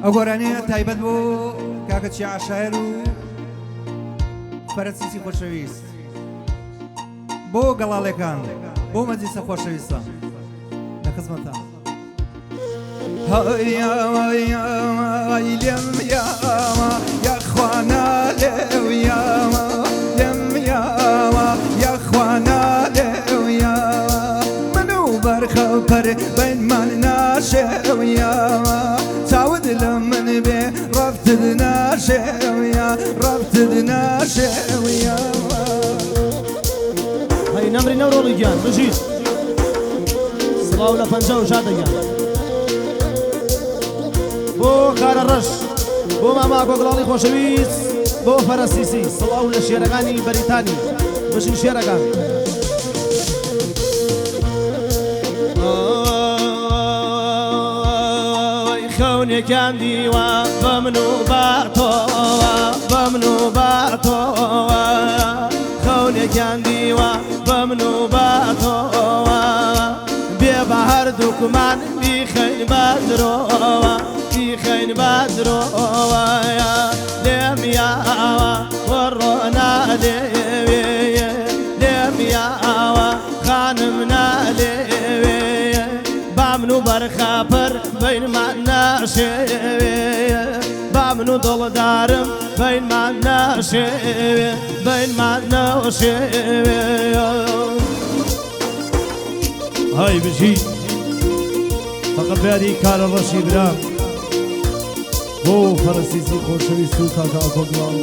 ئەو گۆرانەیە تایبەت بۆ کاکە چی عاشایر و پەرەسیسی خۆشەویست، بۆ گەڵاڵەکان، بۆ مەجلیسە خۆشەویستە لە خزمەتان. لێم یاوە یاخوانا لێو یاوە، لێم یاوە یاخوانا لێو یاوە، من و بەرخەپەر بینمان ناشێو یاوە، چاود لە من بێ ڕەفتت ناشێو یا ڕەفتت ناشێو یاوە. هەی نەمری نەوڕۆڵی گیان بژیت سڵاو لە 54 گیان بۆ کارە ڕەش، بۆ ماما گۆگڵاڵی خۆشەویست، بۆ فەرەسیسی سڵاو لە شێرەکانی بەریتانی بژین شێرەکان. خەونێکیان دیوە بە من و باتۆوە، بە من و باتۆوە، خەونێکیان دیوە بە من و باتۆوە، بێ بە هەردووکمان بیخەین بەدرۆوە، بیخەین بەدرۆوە، لێم یاوە وەڕۆ نالێوێ، لێم یاوە خانم نالێوێ، با من و بەرخەپەر بینمان ناشێوێ، با من و دڵدارم بینمان ناشێوێ، بینمان ناشێوێ. های بژی فقط بیاری کارە ڕەشی برام بۆ فەرەسیسی خۆشەویست و کاکە گۆگڵاڵ.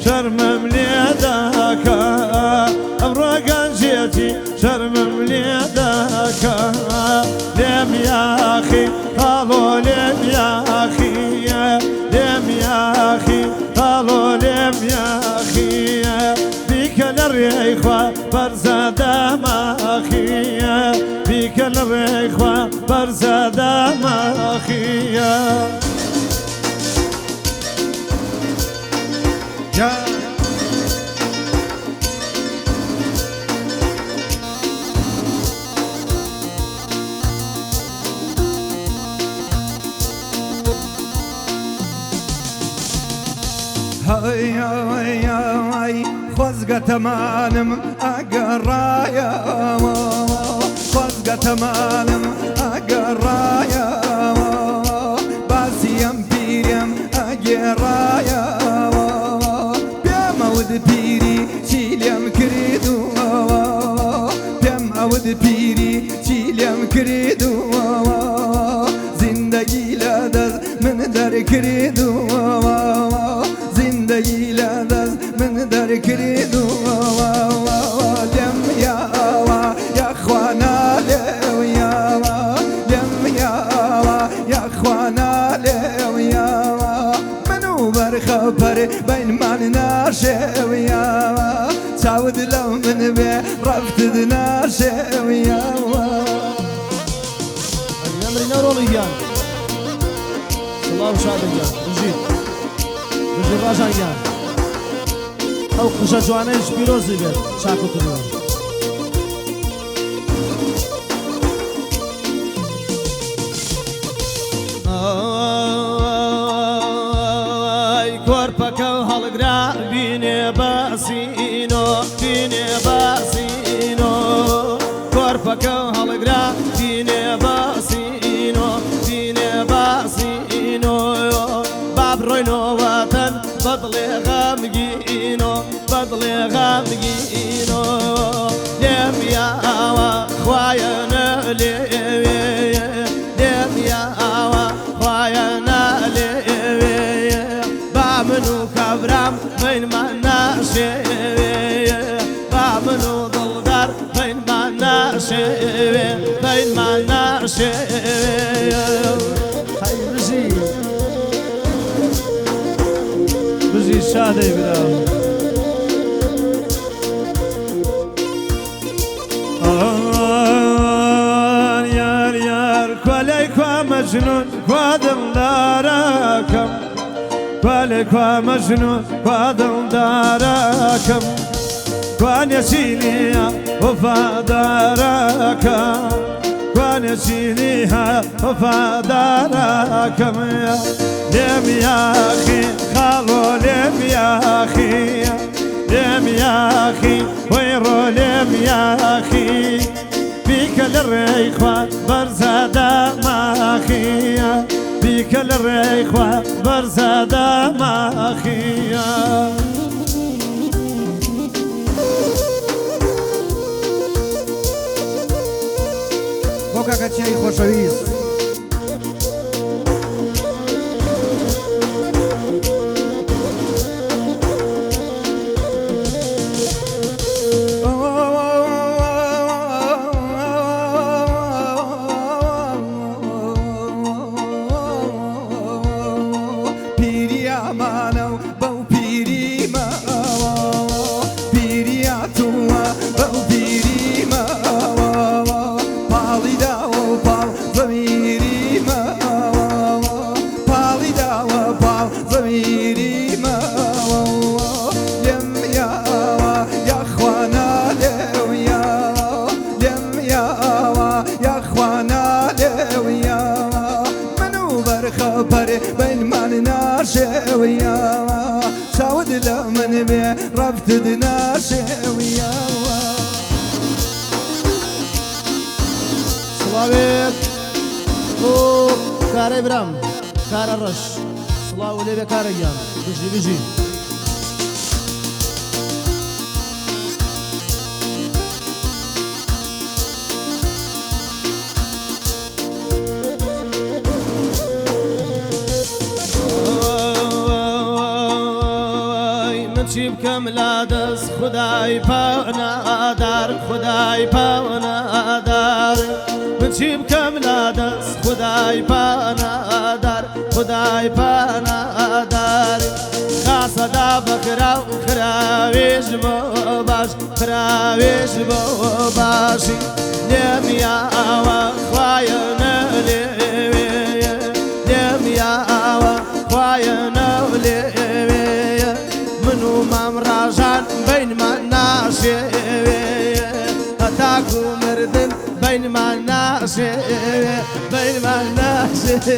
شرمم لێداکە ئەمڕۆ گەنجێتی شەرمم لێداکە، لێم یاخی هەڵۆ لێم یاخی، لێم یاخی هەڵۆ لێم یاخی، بیکە لە ڕێی خوا بەرزە داماخی، بیکە لە ڕێی خوا بەرزە داماخی. خۆزگە تەمانم ئەگەڕایەوە، خۆزگە تەمانم ئەگەڕایەوە، باسی ئەم پیرم ئەگێڕایەوە، پێم ئەود پیری چی لێم کردووە، پێم ئەود پیری چی لێم کردووە، زیندەگی لە دەست من دەرکردووە، زیندەگی لە دەست من دەرکردووە، لێم یاوە یاخوانا لێو یاوە، لێم یاوە یاخوانا لێو یاوە، من و بەرخەپەر بینمان ناشێو یاوە، چاود لە من بێ ڕەفتت ناشێو یاوە. نەمری نەوڕۆڵی گیان سڵاو شادە گیان بژیت بژی ڕاژان گیان، ئەو قژە جوانەیش پیرۆزی بێت چاک و کردووە. کۆرپەکە هەڵگرا بینێ باسینۆ، بینێ باسینۆ، کۆرپەکە هەڵگرا بینێ باسینۆ، بینێ باسینۆ، با بڕۆینەوەتەن بەدڵێ غەمگینۆ، بەدڵێ غەمگینۆ، لێم یاوە خوایە نەلێوێ، لێم یاوە خوایە نەلێوێ، با من و کەبرام بینمان ناشێوێ، با من و دڵدار بینمان ناشێوێ، بینمان ناشێوێ. هەی بژی شادي براو يار يار كوالي كوا مجنون كوا دلداركم كوالي كوا مجنون كوا دلداركم كوا نسيني وفاداركم كوا نسيني وفاداركم لم يا أخي خالو لم يا أخي لم يا أخي ويرو لم يا أخي بك الريخوة برزادة ماخية بك الريخوة برزادة ماخية بوكا كاتشاي خوشويز خبر بين من ناشويا سود لمن بي رفت دناشويا سلاويت او كاري برام كار الرش سلاو لي بكاريان بيجي بيجي بكم لا دس خداي بانا دار خداي بانا دار بتجيب كم لا دس خداي بانا دار خداي بانا دار خاصة دا بخرا خراويش باش خراويش باشي لم يا خوايا نلي لم يا خوايا نلي منو مامراجان بين ما ناشي أتاكو مردن بين ما ناشي بين ما ناشي